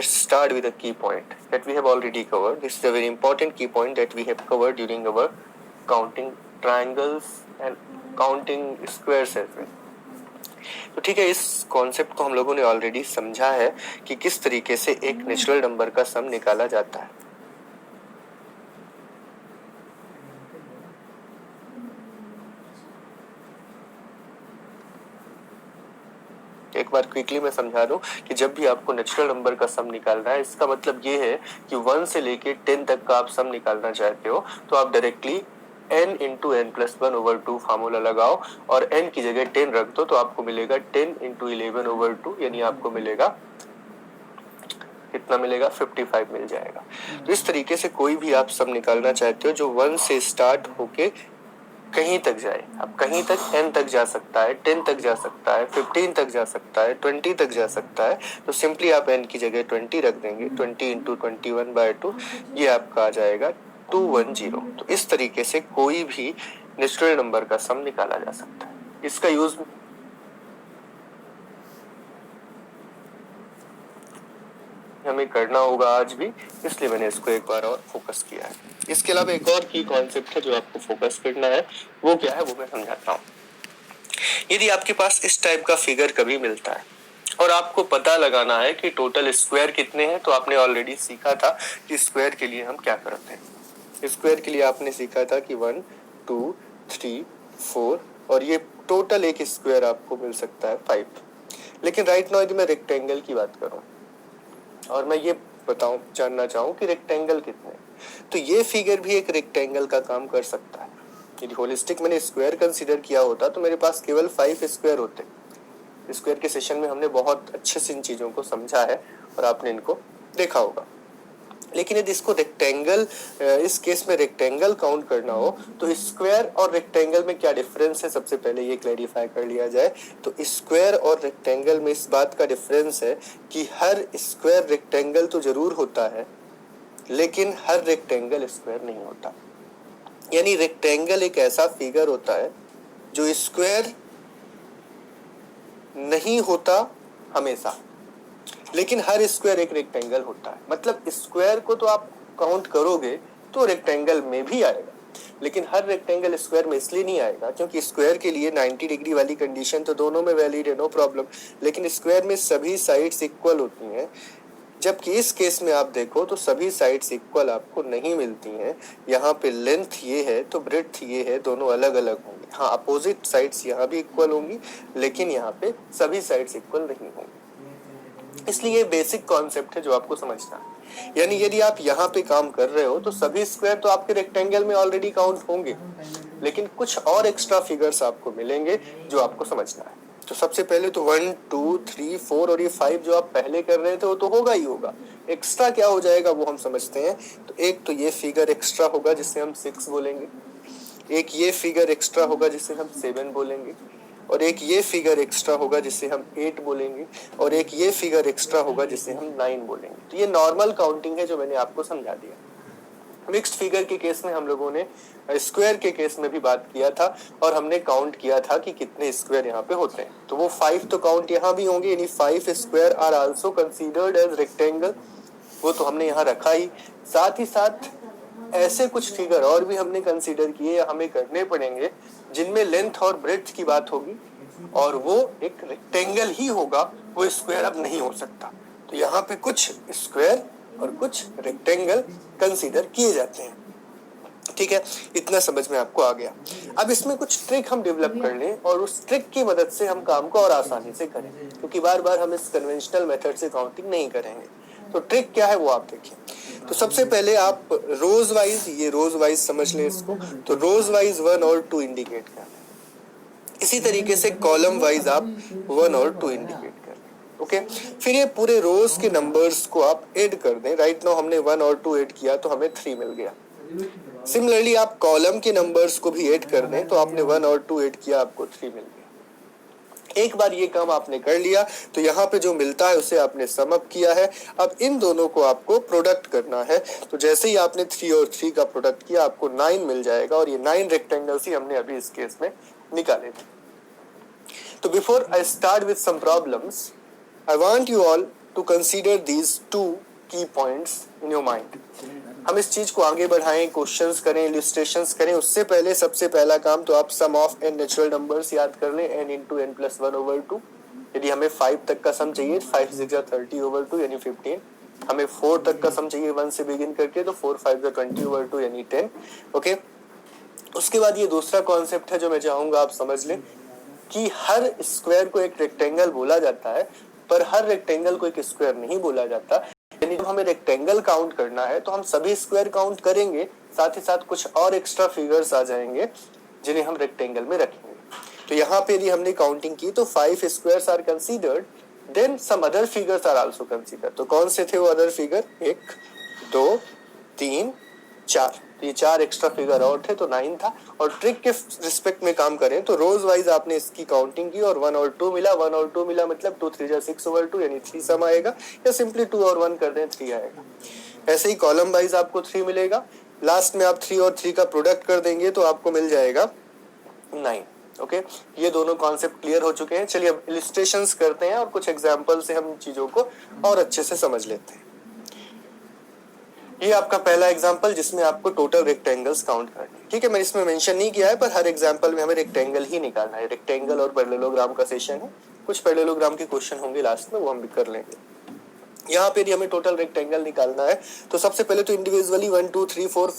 let's start with a key point that we have already covered. This is a very important key point that we have covered during our counting triangles and counting squares as well. तो ठीक है, इस concept को हम लोगों ने already समझा है कि किस तरीके से एक नेचुरल नंबर का सम निकाला जाता है। एक बार क्विकली मैं समझा दूं कि जब भी आपको नेचुरल नंबर का सम निकालना है, इसका मतलब ये है कि 1 से लेके 10 तक का आप सम निकालना चाहते हो तो आप directly n into n plus 1 over 2 formula लगाओ और n की जगह 10 रख दो तो आपको मिलेगा 10 इंटू 11 ओवर 2, यानी आपको मिलेगा कितना मिलेगा, 55 मिल जाएगा। तो इस तरीके से कोई भी आप सम निकालना चाहते हो जो 1 से स्टार्ट होके कहीं तक जाए, अब कहीं तक n तक जा सकता है, 10 तक जा सकता है, 15 तक जा सकता है, 20 तक जा सकता है, तो सिंपली आप n की जगह 20 रख देंगे। 20 इंटू 21/2 ये आपका आ जाएगा 210। तो इस तरीके से कोई भी नेचुरल नंबर का सम निकाला जा सकता है। इसका यूज हमें करना होगा आज भी, इसलिए मैंने इसको एक बार और फोकस किया है। इसके अलावा एक और की कॉन्सेप्ट है जो आपको फोकस करना है, वो क्या है वो मैं समझाता हूँ। यदि आपके पास इस टाइप का फिगर कभी मिलता है और आपको पता लगाना है कि टोटल स्क्वायर कितने हैं, तो आपने ऑलरेडी सीखा था कि स्क्वायर के लिए हम क्या करते हैं। स्क्वायर के लिए आपने सीखा था कि 1 2 3 4 और ये टोटल एक स्क्वायर आपको मिल सकता है 5। लेकिन राइट नाउ यदि मैं रेक्टेंगल की बात करूं और मैं ये जानना चाहूँ कि रेक्टेंगल कितने हैं, तो ये फिगर भी एक रेक्टेंगल का काम कर सकता है। यदि होलिस्टिक मैंने स्क्वायर कंसीडर किया होता तो मेरे पास केवल 5 स्क्वायर होते। स्क्वायर के सेशन में हमने बहुत अच्छे से इन चीजों को समझा है और आपने इनको देखा होगा। लेकिन यदि इसको रेक्टेंगल, इस केस में रेक्टेंगल काउंट करना हो तो स्क्वायर और रेक्टेंगल में क्या डिफरेंस है, सबसे पहले ये क्लैरिफाई कर लिया जाए। तो स्क्वायर और रेक्टेंगल में इस बात का डिफरेंस है कि हर स्क्वायर रेक्टेंगल तो जरूर होता है लेकिन हर रेक्टेंगल स्क्वायर नहीं होता। यानी रेक्टेंगल एक ऐसा फिगर होता है जो स्क्वायर नहीं होता हमेशा, लेकिन हर स्क्वायर एक रेक्टेंगल होता है। मतलब स्क्वायर को तो आप काउंट करोगे तो रेक्टेंगल में भी आएगा, लेकिन हर रेक्टेंगल स्क्वायर में इसलिए नहीं आएगा क्योंकि स्क्वायर के लिए 90 डिग्री वाली कंडीशन तो दोनों में वैलिड है, नो प्रॉब्लम। लेकिन स्क्वायर में सभी साइड्स इक्वल होती हैं, जबकि इस केस में आप देखो तो सभी साइड्स इक्वल आपको नहीं मिलती हैं। यहाँ पे लेंथ ये है तो ब्रेड्थ ये है, दोनों अलग अलग होंगे। हाँ, अपोजिट साइड्स यहाँ भी इक्वल होंगी लेकिन यहाँ पे सभी साइड्स इक्वल नहीं होंगी। इसलिए ये बेसिक कॉन्सेप्ट है जो आपको समझना है। यानी यदि आप यहाँ पे काम कर रहे हो तो सभी स्क्वायर तो आपके रेक्टेंगल में ऑलरेडी काउंट होंगे, लेकिन कुछ और एक्स्ट्रा फिगर्स आपको मिलेंगे जो आपको समझना है। तो सबसे पहले तो 1 2 3 4 और ये 5 जो आप पहले कर रहे थे वो तो होगा ही होगा। एक्स्ट्रा क्या हो जाएगा वो हम समझते हैं। तो एक तो ये फिगर एक्स्ट्रा होगा जिसे हम 6 बोलेंगे, एक ये फिगर एक्स्ट्रा होगा जिसे हम 7 बोलेंगे, और एक ये फिगर एक्स्ट्रा होगा जिसे हम 8 बोलेंगे, और एक ये फिगर एक्स्ट्रा होगा जिसे हम 9 बोलेंगे। तो ये नॉर्मल काउंटिंग है जो मैंने आपको समझा दिया। मिक्स्ड फिगर के केस में हम लोगों ने स्क्वायर के केस में भी बात किया था और हमने काउंट किया था कि कितने स्क्वायर यहाँ पे होते हैं। तो वो 5 तो काउंट यहाँ भी होंगे, यानी 5 square are also considered as rectangle, वो तो हमने यहाँ रखा ही। साथ ही साथ ऐसे कुछ फिगर और भी हमने कंसीडर किए या हमें करने पड़ेंगे जिनमें लेंथ और ब्रेड्थ की बात होगी और वो एक रेक्टेंगल ही होगा, वो स्क्वायर अब नहीं हो सकता। तो यहाँ पे कुछ स्क्वायर और कुछ रेक्टेंगल कंसीडर किए जाते हैं। ठीक है, इतना समझ में आपको आ गया। अब इसमें कुछ ट्रिक हम डेवलप कर लें और उस ट्रिक की मदद से हम काम को और आसानी से करें, क्योंकि बार बार हम इस कन्वेंशनल मेथड से काउंटिंग नहीं करेंगे। तो ट्रिक क्या है वो आप देखिए। तो सबसे पहले आप रोज वाइज, ये रोज वाइज समझ लें इसको। तो रोज वाइज 1 और 2 इंडिकेट कर लें। इसी तरीके से कॉलम वाइज आप 1 और 2 इंडिकेट कर लें। ओके, फिर ये पूरे रोज के नंबर्स को आप ऐड कर दें। राइट नाउ हमने 1 और 2 ऐड किया तो हमें 3 मिल गया। सिमिलरली आप कॉलम के नंबर्स को भी ऐड कर दें, तो आपने 1 और 2 ऐड किया, आपको 3 मिल गया। एक बार ये काम आपने कर लिया तो यहाँ पे जो मिलता है उसे आपने सम अप किया है। अब इन दोनों को आपको प्रोडक्ट करना है। तो जैसे ही आपने 3 और 3 का प्रोडक्ट किया आपको 9 मिल जाएगा, और ये 9 रेक्टेंगल्स ही हमने अभी इस केस में निकाले थे। तो before I start with some problems, I want you all to consider these two key points in your mind. हम इस चीज को आगे बढ़ाएं, क्वेश्चंस करें, इलस्ट्रेशंस करें, उससे पहले सबसे पहला काम तो आप सम ऑफ n नेचुरल नंबर्स याद कर लें, n इंटू n प्लस 1/2। यदि हमें 5 तक का सम चाहिए 5 6 30/2 यानी 15। हमें 4 तक का सम चाहिए 1 से बिगिन करके, तो 4 5 20/2 यानी 10। ओके, उसके बाद ये दूसरा कॉन्सेप्ट है जो मैं चाहूंगा आप समझ लें कि हर स्क्वायर को एक रेक्टेंगल बोला जाता है, पर हर रेक्टेंगल को एक स्क्वायर नहीं बोला जाता। यानी जब हमें रेक्टेंगल काउंट करना है तो हम सभी स्क्वायर काउंट करेंगे, साथ ही साथ कुछ और एक्स्ट्रा फिगर्स आ जाएंगे जिन्हें हम रेक्टेंगल में रखेंगे। तो यहाँ पे यदि हमने काउंटिंग की तो 5 squares are considered, then some other figures are also considered. तो कौन से थे वो अदर फिगर? 1 2 3 4, तो ये 4 एक्स्ट्रा फिगर और थे, तो 9 था। और ट्रिक के रिस्पेक्ट में काम करें तो रोज वाइज आपने इसकी काउंटिंग की और 1 और 2 मिला। 1 और 2 मिला मतलब 2 3 6/2 यानी 3 सम आएगा, या सिंपली 2 और 1 कर दें 3 आएगा। ऐसे ही कॉलम वाइज आपको 3 मिलेगा, लास्ट में आप 3 और 3 का प्रोडक्ट कर देंगे तो आपको मिल जाएगा 9। ओके, ये दोनों कॉन्सेप्ट क्लियर हो चुके हैं। चलिए अब इलस्ट्रेशंस करते हैं और कुछ एग्जांपल से हम चीजों को और अच्छे से समझ लेते हैं। ये आपका पहला एग्जांपल जिसमें आपको टोटल रेक्टेंगल्स काउंट करने, ठीक है। मैं इसमें मेंशन नहीं किया है, पर हर एग्जांपल में हमें रेक्टेंगल ही निकालना है। रेक्टेंगल और पैरेललोग्राम का सेशन है, कुछ पैरेललोग्राम के क्वेश्चन होंगे लास्ट में, वो हम भी कर लेंगे। यहाँ पे यदि हमें टोटल रेक्टेंगल निकालना है तो सबसे पहले तो इंडिविजुअली 1 2 3 4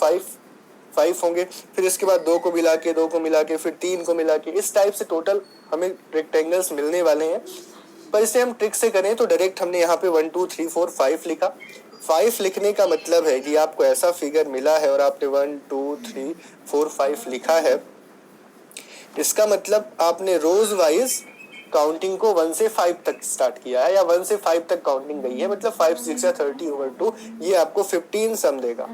5 होंगे, फिर इसके बाद 2 को मिला के, 2 को मिला के, फिर 3 को मिला के, इस टाइप से टोटल हमें रेक्टेंगल्स मिलने वाले हैं। पर इसे हम ट्रिक से करें तो डायरेक्ट हमने यहाँ पे 1 2 3 4 5 लिखा। 5 लिखने का मतलब है कि आपको ऐसा फिगर मिला है और आपने 1 2 3 4 5 लिखा है, इसका मतलब आपने रोज वाइज काउंटिंग को 1 से 5 तक स्टार्ट किया है, या 1 से 5 तक काउंटिंग गई है, मतलब 5 6 30/2, ये आपको 15 सम देगा।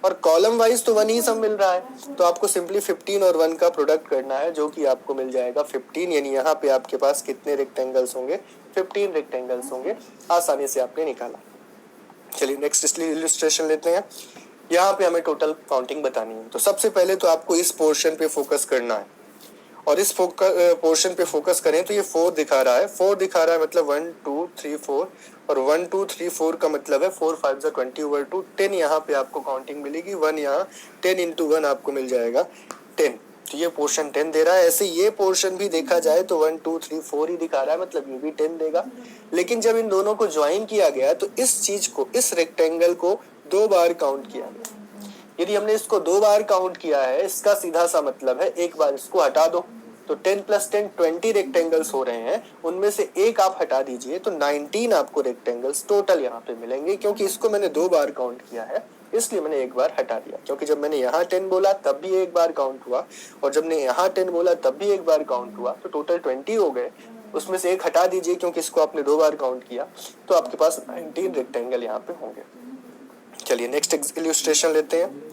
और कॉलम वाइज तो 1 ही सम मिल रहा है, तो आपको सिंपली 15 और 1 का प्रोडक्ट करना है, जो कि आपको मिल जाएगा 15। यानी यहाँ पे आपके पास कितने रेक्टेंगल्स होंगे? 15 रेक्टेंगल्स होंगे। आसानी से आपने निकाला। चलिए नेक्स्ट इलस्ट्रेशन लेते हैं। यहाँ पे हमें टोटल काउंटिंग बतानी है, तो सबसे पहले तो आपको इस पोर्शन पे फोकस करना है, और इस पोर्शन पे फोकस करें तो ये 4 दिखा रहा है। 4 दिखा रहा है मतलब 1 2 3 4, और 1 2 3 4 का मतलब है 4 5 20/2 10। यहाँ पे आपको काउंटिंग मिलेगी 1, यहाँ 10 इंटू 1 आपको मिल जाएगा 10। तो ये पोर्शन 10 दे रहा है। ऐसे ये पोर्शन भी देखा जाए तो 1 2 3 4 ही दिखा रहा है, मतलब ये भी 10 देगा। लेकिन जब इन दोनों को ज्वाइन किया गया तो इस चीज को, इस रेक्टेंगल को 2 बार काउंट किया गया। यदि हमने इसको 2 बार काउंट किया है, इसका सीधा सा मतलब है एक बार इसको हटा दो, तो 10 + 10 20 रेक्टेंगल्स हो रहे हैं, उनमें से एक आप हटा दीजिए तो 19 आपको रेक्टेंगल्स टोटल यहाँ पे मिलेंगे। क्योंकि इसको मैंने 2 बार काउंट किया है, इसलिए मैंने एक बार हटा दिया। क्योंकि जब मैंने यहाँ 10 बोला तब भी एक बार काउंट हुआ, और जब मैंने यहाँ 10 बोला तब भी एक बार काउंट हुआ, तो टोटल 20 हो गए। उसमें से एक हटा दीजिए क्योंकि इसको आपने 2 बार काउंट किया, तो आपके पास 19 रेक्टेंगल यहाँ पे होंगे। चलिए नेक्स्ट इलस्ट्रेशन लेते हैं।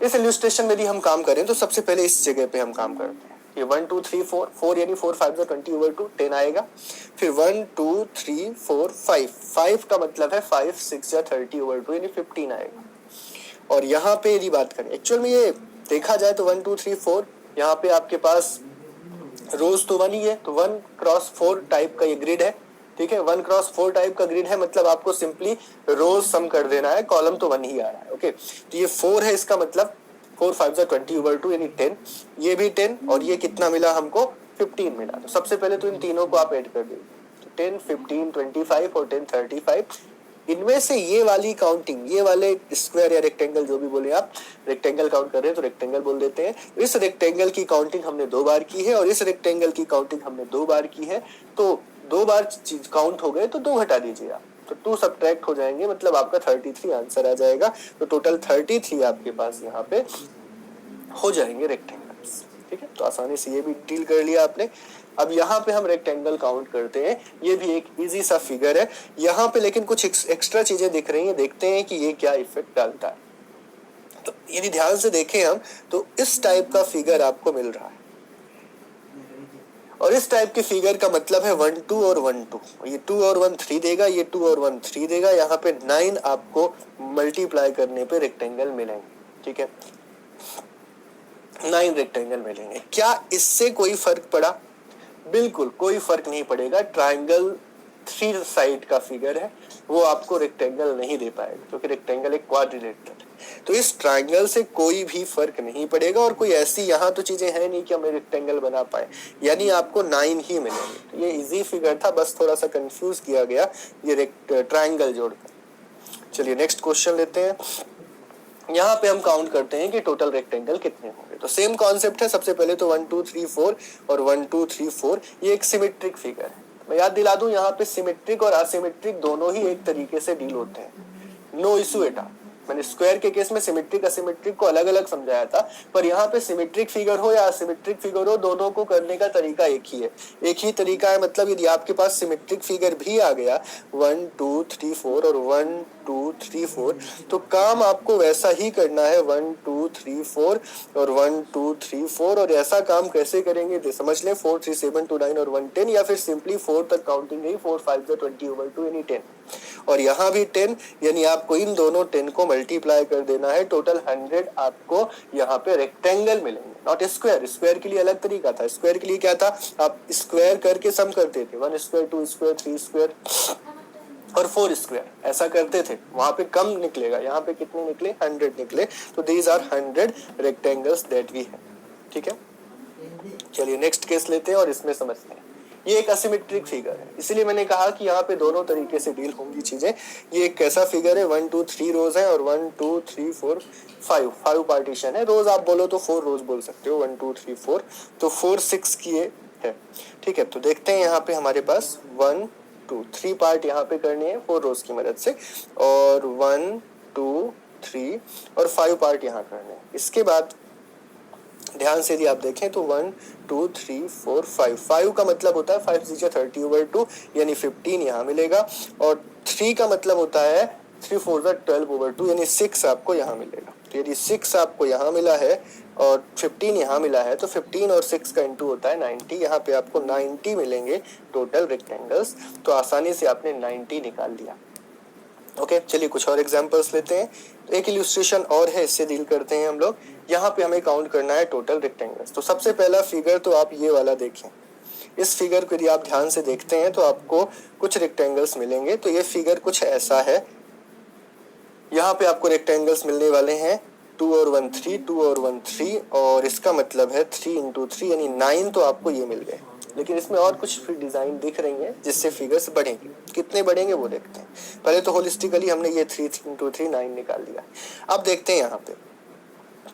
इस इलस्ट्रेशन में यदि हम काम करें तो सबसे पहले इस जगह पे हम काम करते हैं। ये 1 2 3 4 4 यानी 4 5 20/2 10 आएगा। फिर 1 2 3 4 5 का मतलब है 5 6 30/2 यानी 15 आएगा। और यहाँ पे यदि बात करें, एक्चुअल में ये देखा जाए तो 1 2 3 4 यहाँ पे आपके पास रोज तो 1 ही है, तो 1 क्रॉस 4 टाइप का ये ग्रिड है, ठीक है। 1 क्रॉस 4 टाइप का ग्रिड है, मतलब आपको सिंपली रोज सम कर देना है, कॉलम तो 1 ही आ रहा है। ओके, तो ये 4 है, इसका मतलब 4 5 20/2 यानी 10, ये भी 10, और ये कितना मिला हमको? 15 मिला। तो सबसे पहले तो इन तीनों को आप ऐड कर दीजिए, तो 10 15 25 और 10 35। इनमें से ये वाली काउंटिंग, ये वाले स्क्वायर या रेक्टेंगल जो भी बोले आप, रेक्टेंगल काउंट कर रहे हैं तो रेक्टेंगल बोल देते हैं। इस रेक्टेंगल की काउंटिंग हमने 2 बार की है, और इस रेक्टेंगल की काउंटिंग हमने 2 बार की है, तो 2 बार चीज काउंट हो गए तो 2 हटा दीजिए आप, तो 2 सब्ट्रैक्ट हो जाएंगे, मतलब आपका 33 आंसर आ जाएगा। तो टोटल 33 आपके पास यहाँ पे हो जाएंगे रेक्टेंगल्स, ठीक है। तो आसानी से ये भी डील कर लिया आपने। अब यहाँ पे हम रेक्टेंगल काउंट करते हैं, ये भी एक इजी सा फिगर है यहाँ पे, लेकिन कुछ एक्स्ट्रा चीजें दिख रही हैं, देखते हैं कि ये क्या इफेक्ट डालता है। तो यदि ध्यान से देखें हम, तो इस टाइप का फिगर आपको मिल रहा है, और इस टाइप के फिगर का मतलब है 1 2 और 1 2, ये 2 और 1 3 देगा, ये 2 और 1 3 देगा, यहाँ पे 9 आपको मल्टीप्लाई करने पे रेक्टेंगल मिलेंगे, ठीक है। 9 रेक्टेंगल मिलेंगे। क्या इससे कोई फर्क पड़ा? बिल्कुल कोई फर्क नहीं पड़ेगा। ट्राइंगल 3 साइड का फिगर है वो आपको रेक्टेंगल नहीं दे पाएगा, क्योंकि रेक्टेंगल एक क्वाड्रिलेटरल है। तो इस ट्राइंगल से कोई भी फर्क नहीं पड़ेगा, और कोई ऐसी यहाँ तो चीजें हैं नहीं कि हम रेक्टेंगल बना पाए, यानी आपको 9 ही मिलेंगे। तो ये इजी फिगर था, बस थोड़ा सा कंफ्यूज किया गया ये ट्राइंगल जोड़कर। चलिए नेक्स्ट क्वेश्चन लेते हैं। यहाँ पे हम काउंट करते हैं कि टोटल रेक्टेंगल कितने होंगे। तो सेम कॉन्सेप्ट है, सबसे पहले तो 1 2 3 4 और 1 2 3 4 ये एक सिमेट्रिक फिगर है। मैं याद दिला दूं, यहाँ पे सिमेट्रिक और असिमेट्रिक दोनों ही एक तरीके से डील होते हैं, नो इशू एटा। मैंने स्क्वायर के केस में सिमेट्रिक असिमेट्रिक को अलग अलग समझाया था, पर यहाँ पे सिमेट्रिक फिगर हो या असिमेट्रिक फिगर हो, दोनों को करने का तरीका एक ही है, एक ही तरीका है। मतलब यदि आपके पास सिमेट्रिक फिगर भी आ गया 1 2 3 4 और 1 2 3 4, तो काम आपको वैसा ही करना है 1 2 3 4 और 1 2 3 4। और ऐसा काम कैसे करेंगे तो समझ लें, 4 3 7 2 9 और 1 10, या फिर सिंपली 4 तक काउंटिंग नहीं, 4 5 20/2 यानी 10, और यहाँ भी 10, यानी आपको इन दोनों 10 को मल्टीप्लाई कर देना है। टोटल 100 आपको यहाँ पे रेक्टेंगल मिलेंगे, नॉट स्क्वायर। स्क्वायर के लिए अलग तरीका था, स्क्वायर के लिए क्या था, आप स्क्वायर करके सम करते थे, 1 स्क्वायर 2 स्क्वायर 3 स्क्वायर और 4 स्क्वायर, ऐसा करते थे, वहां पे कम निकलेगा, यहाँ पे कितने निकले, 100 निकले। तो these are 100 rectangles that we have. ठीक है, चलिए नेक्स्ट केस लेते हैं और इसमें समझते हैं। ये एक असिमेट्रिक फिगर है, इसीलिए मैंने कहा कि यहाँ पे दोनों तरीके से डील होंगी चीजें। ये एक कैसा फिगर है, 1 2 3 रोज है और 1 2 3 4 5 पार्टीशन है। रोज आप बोलो तो 4 रोज बोल सकते हो, 1 2 3 4, तो 4 6 की ये है। ठीक है, तो देखते हैं यहाँ पे हमारे पास 1 2 3 पार्ट यहाँ पे करने हैं 4 रोज की मदद से, और 1 2 3 और 5 पार्ट यहाँ करने हैं। इसके बाद ध्यान से यदि आप देखें तो 1 2 3 4 5 का मतलब होता है 5 30/2 यानी 15 यहाँ मिलेगा, और 3 का मतलब होता है 3 4 12/2 यानी 6 आपको यहाँ मिलेगा। तो यदि 6 आपको यहाँ मिला है और 15 यहाँ मिला है, तो 15 और 6 का इंटू होता है 90, यहाँ पे आपको 90 मिलेंगे टोटल रेक्टेंगल्स। तो आसानी से आपने 90 निकाल लिया। ओके, चलिए कुछ और एग्जांपल्स लेते हैं। तो एक इलस्ट्रेशन और है, इससे डील करते हैं हम लोग। यहाँ पे हमें काउंट करना है टोटल रेक्टेंगल्स। तो सबसे पहला फिगर तो आप ये वाला देखें, इस फिगर को यदि आप ध्यान से देखते हैं तो आपको कुछ रेक्टेंगल्स मिलेंगे। तो ये फिगर कुछ ऐसा है, यहाँ पे आपको रेक्टेंगल्स मिलने वाले हैं 2 और 1 3, 2 और 1 3, और इसका मतलब है 3 × 3 यानी 9, तो आपको ये मिल गए। लेकिन इसमें और कुछ फिर डिजाइन दिख रही हैं जिससे फिगर्स बढ़ेंगे, कितने बढ़ेंगे वो देखते हैं। पहले तो होलिस्टिकली हमने ये 3 × 3 9 निकाल लिया। अब देखते हैं यहाँ पे,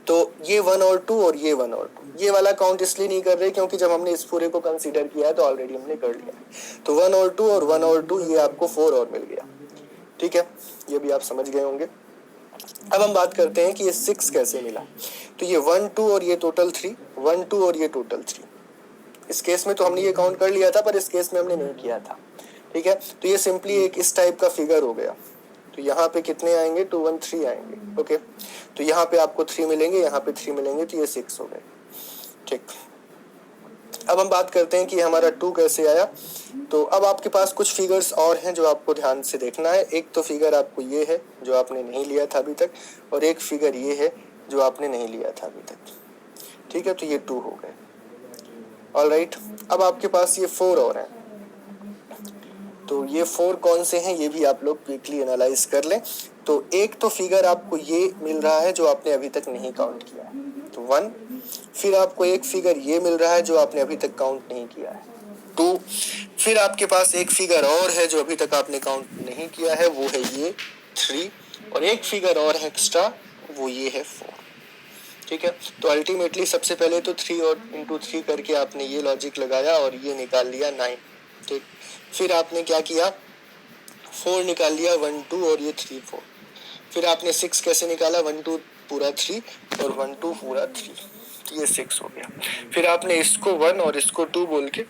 तो ये 1 और 2 और ये 1 और 2, ये वाला काउंट इसलिए नहीं कर रहे क्योंकि जब हमने इस पूरे को कंसीडर किया है तो ऑलरेडी हमने कर लिया है। तो 1 और 2 और 1 और 2 ये आपको 4 और मिल गया। ठीक है, ये भी आप समझ गए होंगे। अब हम बात करते हैं कि ये 6 कैसे मिला। तो ये 1 2 और ये टोटल 3, 1 2 और ये टोटल 3। इस केस में तो हमने ये काउंट कर लिया था, पर इस केस में हमने नहीं किया था। ठीक है, तो ये सिंपली एक इस टाइप का फिगर हो गया। तो यहाँ पे कितने आएंगे, 2 1 3 आएंगे। ओके, तो यहाँ पे आपको 3 मिलेंगे, यहाँ पे 3 मिलेंगे, तो ये 6 हो गए। ठीक, अब हम बात करते हैं कि हमारा 2 कैसे आया। तो अब आपके पास कुछ फिगर्स और हैं जो आपको ध्यान से देखना है। एक तो फिगर आपको ये है जो आपने नहीं लिया था अभी तक, और एक फिगर ये है जो आपने नहीं लिया था अभी तक। ठीक है, तो ये 2 हो गए। ऑलराइट, अब आपके पास ये 4 और हैं। तो ये 4 कौन से हैं ये भी आप लोग क्विकली एनालाइज कर लें। तो एक तो फिगर आपको ये मिल रहा है जो आपने अभी तक नहीं काउंट किया है, तो 1। फिर आपको एक फिगर ये मिल रहा है जो आपने अभी तक काउंट नहीं किया है, 2। फिर आपके पास एक फिगर और है जो अभी तक आपने काउंट नहीं किया है, वो है ये 3, और एक फिगर और है एक्स्ट्रा, वो ये है 4। ठीक है, तो अल्टीमेटली सबसे पहले तो 3 और इंटू 3 करके आपने ये लॉजिक लगाया और ये निकाल लिया 9। ठीक, फिर आपने क्या किया, 4 निकाल लिया, 1 2 और ये 3 4। फिर आपने 6 कैसे निकाला, 1 2 पूरा 3 और 1 2 पूरा 3, तो ये 6 हो गया। फिर आपने इसको 1 और इसको 2 बोल के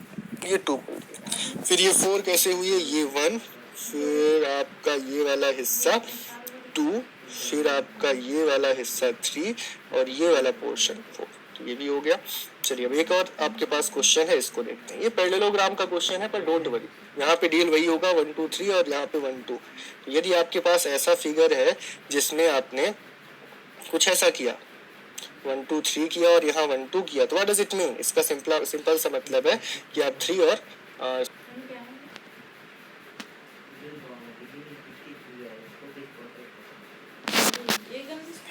ये 2 बोल दिया। फिर ये 4 कैसे हुए, ये 1, फिर आपका ये वाला हिस्सा 2, फिर आपका ये वाला हिस्सा 3 और ये वाला पोर्शन 4, तो ये भी हो गया। चलिए अब एक और आपके पास क्वेश्चन है, इसको देखते हैं। ये पैरेललोग्राम का क्वेश्चन है, पर डोंट वरी, यहाँ पे डील वही होगा 1 2 3 और यहाँ पे 1 2। तो यदि आपके पास ऐसा फिगर है जिसमें आपने कुछ ऐसा किया, 1 2 3 किया और यहाँ 1 2 किया, तो व्हाट डज इट मीन, इसका सिंपल सा मतलब है कि आप 3 और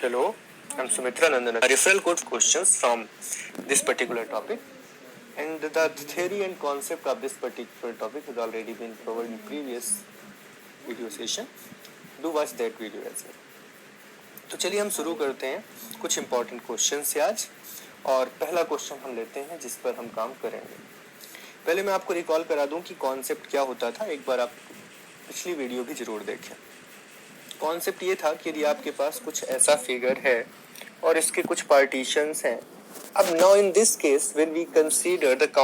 Hello, I'm Sumitra Nandan. Referral code questions from this particular topic, and the theory and concept of this particular topic has already been covered in previous video session. Do watch that video as well. तो चलिए हम शुरू करते हैं कुछ important question से आज, और पहला क्वेश्चन हम लेते हैं जिस पर हम काम करेंगे। पहले मैं आपको रिकॉल करा दूं कि कॉन्सेप्ट क्या होता था, एक बार आप पिछली वीडियो भी जरूर देखें। कॉन्सेप्ट ये था कि यदि आपके पास कुछ ऐसा फिगर है और इसके कुछ पार्टीशंस हैं। अब now in this case when we consider the